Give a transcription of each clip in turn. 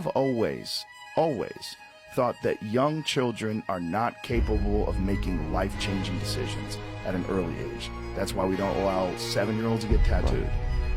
have always thought that young children are not capable of making life-changing decisions at an early age. That's why we don't allow 7-year-olds to get tattooed.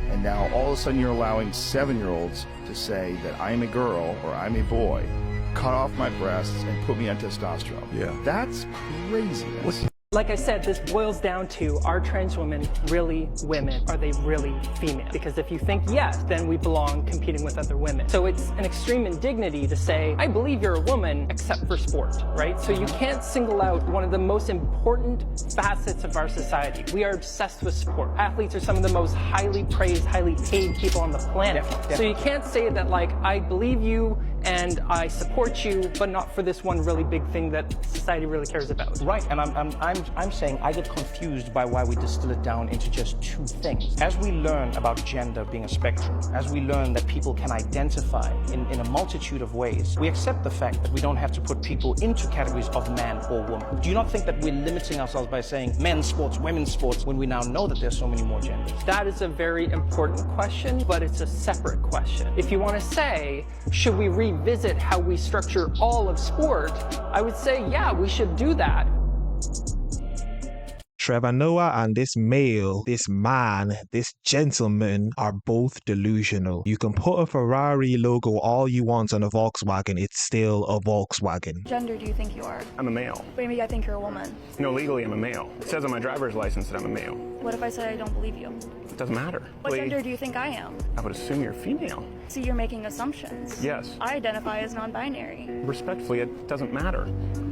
And now all of a sudden you're allowing 7-year-olds to say that I'm a girl or I'm a boy, cut off my breasts and put me on testosterone. Yeah. That's craziness. Like I said, this boils down to, are trans women really women? Are they really female? Because if you think yes, then we belong competing with other women. So it's an extreme indignity to say, I believe you're a woman, except for sport, right? So you can't single out one of the most important facets of our society. We are obsessed with sport. Athletes are some of the most highly praised, highly paid people on the planet. So you can't say that, like, I believe you and I support you, but not for this one really big thing that society really cares about. Right, and I'm saying I get confused by why we distill it down into just two things. As we learn about gender being a spectrum, as we learn that people can identify in a multitude of ways, we accept the fact that we don't have to put people into categories of man or woman. Do you not think that we're limiting ourselves by saying men's sports, women's sports, when we now know that there's so many more genders? That is a very important question, but it's a separate question. If you want to say, should we revisit how we structure all of sport, I would say, yeah, we should do that. Trevor Noah and this male, this man, this gentleman are both delusional. You can put a Ferrari logo all you want on a Volkswagen, it's still a Volkswagen. Gender do you think you are? I'm a male. Maybe I think you're a woman. No, legally I'm a male. It says on my driver's license that I'm a male. What if I say I don't believe you? It doesn't matter. What gender do you think I am? I would assume you're female. See, you're making assumptions. Yes. I identify as non-binary. Respectfully, it doesn't matter.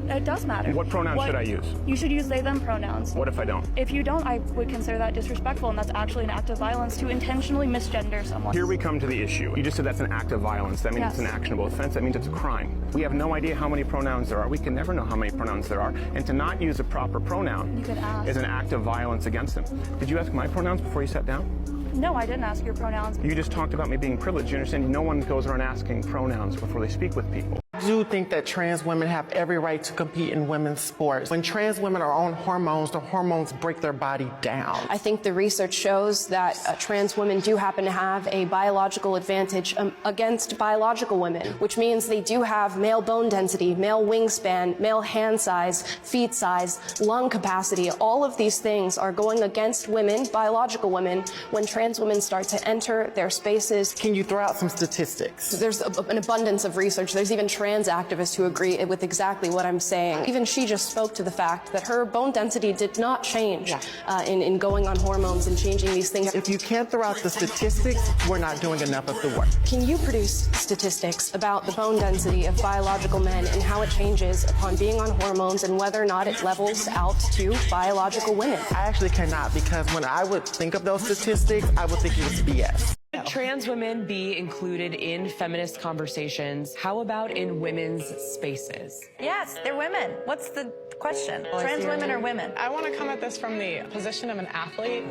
It does matter. What pronouns should I use? You should use they, them pronouns. What if I don't? If you don't, I would consider that disrespectful, and that's actually an act of violence to intentionally misgender someone. Here we come to the issue. You just said that's an act of violence. That means Yes. it's an actionable offense. That means it's a crime. We have no idea how many pronouns there are. We can never know how many pronouns there are. And to not use a proper pronoun You could ask. is an act of violence against them. Did you ask my pronouns before you sat down? No, I didn't ask your pronouns. You just talked about me being privileged. You understand? No one goes around asking pronouns before they speak with people. I do think that trans women have every right to compete in women's sports. When trans women are on hormones, the hormones break their body down. I think the research shows that trans women do happen to have a biological advantage against biological women, which means they do have male bone density, male wingspan, male hand size, feet size, lung capacity. All of these things are going against women, biological women, when trans women start to enter their spaces. Can you throw out some statistics? There's an abundance of research. There's even trans activists who agree with exactly what I'm saying. Even she just spoke to the fact that her bone density did not change in going on hormones and changing these things. If you can't throw out the statistics, we're not doing enough of the work. Can you produce statistics about the bone density of biological men and how it changes upon being on hormones and whether or not it levels out to biological women? I actually cannot, because when I would think of those statistics, I would think it was BS. Should trans women be included in feminist conversations? How about in women's spaces? Yes, they're women. What's the question? Trans women are women. I want to come at this from the position of an athlete.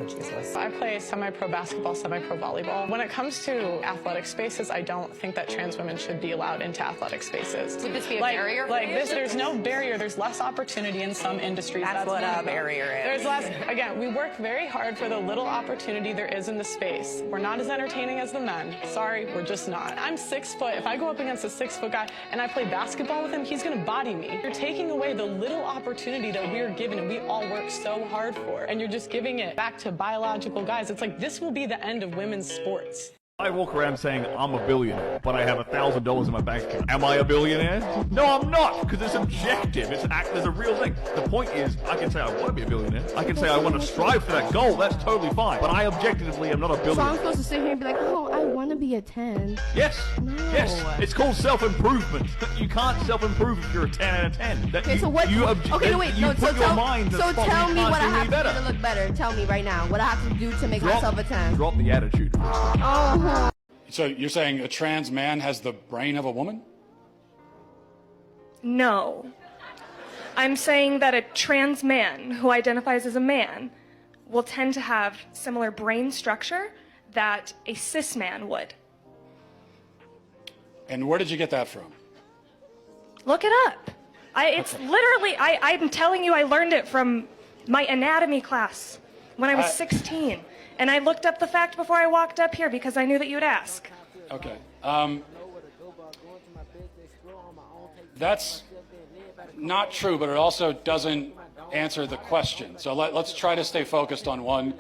I play semi-pro basketball, semi-pro volleyball. When it comes to athletic spaces, I don't think that trans women should be allowed into athletic spaces. Would this be a barrier for you? There's no barrier. There's less opportunity in some industries. That's what a barrier is. There's less. Again, we work very hard for the little opportunity there is in the space. We're not as entertaining as the men. Sorry, we're just not. I'm 6 foot. If I go up against a 6-foot guy and I play basketball with him, he's going to body me. You're taking away the little opportunity that we're given and we all work so hard for, and you're just giving it back to biological guys. It's like, this will be the end of women's sports. I walk around saying I'm a billionaire, but I have $1,000 in my bank account. Am I a billionaire? No, I'm not, because it's objective. It's a real thing. The point is, I can say I want to be a billionaire. I can say I want to strive for that goal. That's totally fine. But I objectively am not a billionaire. So I'm supposed to sit here and be like, oh, I want to be a 10. Yes. No. Yes. It's called self-improvement. You can't self-improve if you're a 10 out of 10. Okay, so what? You okay, no, wait. you No, put your mind so spot tell where me you what I can't have do to do to look better. Tell me right now what I have to do to make myself a 10. Drop the attitude. Oh. So you're saying a trans man has the brain of a woman? No. I'm saying that a trans man who identifies as a man will tend to have similar brain structure that a cis man would. And where did you get that from? Look it up. It's literally, I'm telling you, I learned it from my anatomy class when I was 16. And I looked up the fact before I walked up here because I knew that you would ask. Okay. That's not true, but it also doesn't answer the question. So let's try to stay focused on one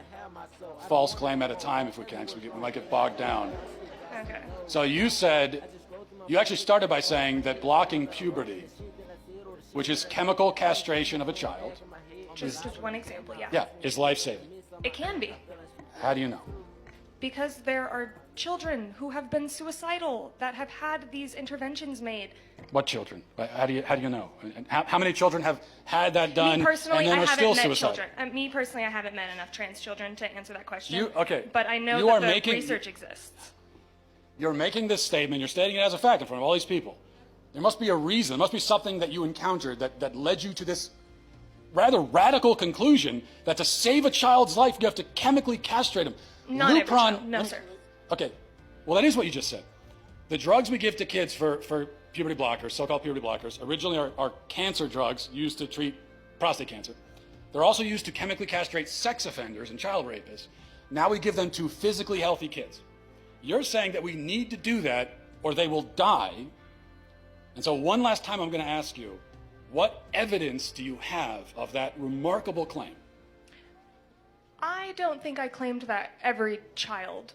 false claim at a time if we can, because we might get bogged down. Okay. So you actually started by saying that blocking puberty, which is chemical castration of a child, Just one example, yeah. yeah, is life-saving. It can be. How do you know? Because there are children who have been suicidal that have had these interventions made. What children? How do you know? And how many children have had that done Me personally, and then I are haven't still met suicidal? children. Me personally, I haven't met enough trans children to answer that question. Okay. But I know You that are the making- research exists. You're making this statement, you're stating it as a fact in front of all these people. There must be a reason, there must be something that you encountered that led you to this rather radical conclusion that to save a child's life, you have to chemically castrate him. Not every child. No, sir. Okay, well that is what you just said. The drugs we give to kids for puberty blockers, so-called puberty blockers, originally are cancer drugs used to treat prostate cancer. They're also used to chemically castrate sex offenders and child rapists. Now we give them to physically healthy kids. You're saying that we need to do that or they will die. And so one last time I'm going to ask you, what evidence do you have of that remarkable claim? I don't think I claimed that every child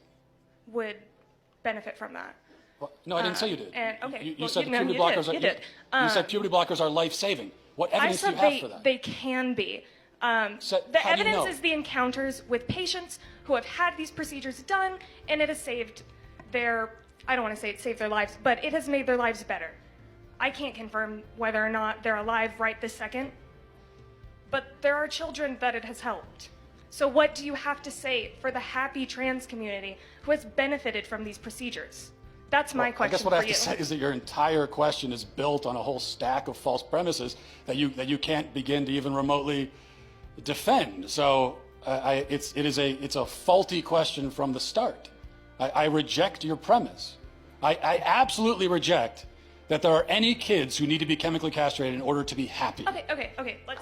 would benefit from that. Well, no, I didn't say you did. Okay. You said puberty blockers. You said puberty blockers are life-saving. What evidence do you have for that? They can be. The evidence is the encounters with patients who have had these procedures done, and it has saved I don't want to say it saved their lives, but it has made their lives better. I can't confirm whether or not they're alive right this second, but there are children that it has helped. So what do you have to say for the happy trans community who has benefited from these procedures? That's my question. I guess what I have to say is that your entire question is built on a whole stack of false premises that you can't begin to even remotely defend. So it's a faulty question from the start. I reject your premise. I absolutely reject that there are any kids who need to be chemically castrated in order to be happy. Okay, let's...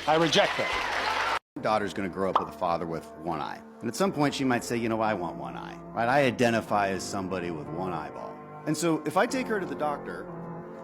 I reject that. Her daughter's going to grow up with a father with one eye. And at some point she might say, you know, I want one eye, right? I identify as somebody with one eyeball. And so if I take her to the doctor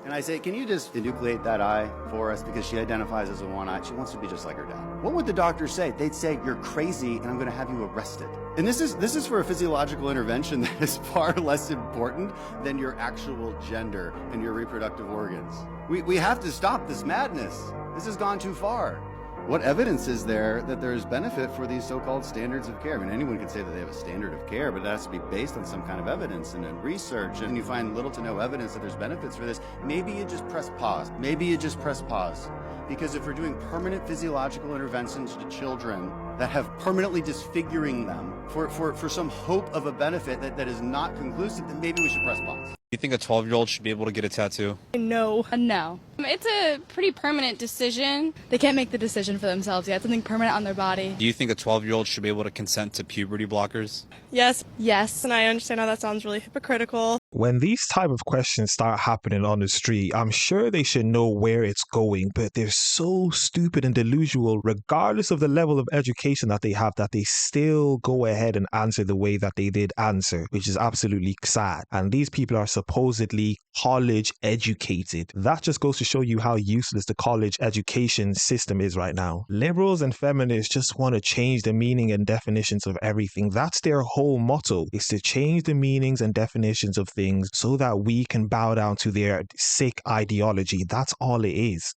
and I say, can you just enucleate that eye for us because she identifies as a one eye, she wants to be just like her dad. What would the doctor say? They'd say, you're crazy and I'm going to have you arrested. And this is for a physiological intervention that is far less important than your actual gender and your reproductive organs. We have to stop this madness. This has gone too far. What evidence is there that there's benefit for these so-called standards of care? I mean, anyone can say that they have a standard of care, but it has to be based on some kind of evidence and research, and you find little to no evidence that there's benefits for this. Maybe you just press pause. Maybe you just press pause. Because if we're doing permanent physiological interventions to children that have permanently disfiguring them for some hope of a benefit that is not conclusive, then maybe we should press pause. You think a 12-year-old should be able to get a tattoo? No. No. It's a pretty permanent decision. They can't make the decision for themselves yet. It's something permanent on their body. Do you think a 12-year-old should be able to consent to puberty blockers? Yes. Yes. And I understand how that sounds really hypocritical. When these type of questions start happening on the street, I'm sure they should know where it's going, but they're so stupid and delusional, regardless of the level of education that they have, that they still go ahead and answer the way that they did answer, which is absolutely sad. And these people are supposedly college educated. That just goes to show you how useless the college education system is right now. Liberals and feminists just want to change the meaning and definitions of everything. That's their whole motto, is to change the meanings and definitions of things so that we can bow down to their sick ideology. That's all it is.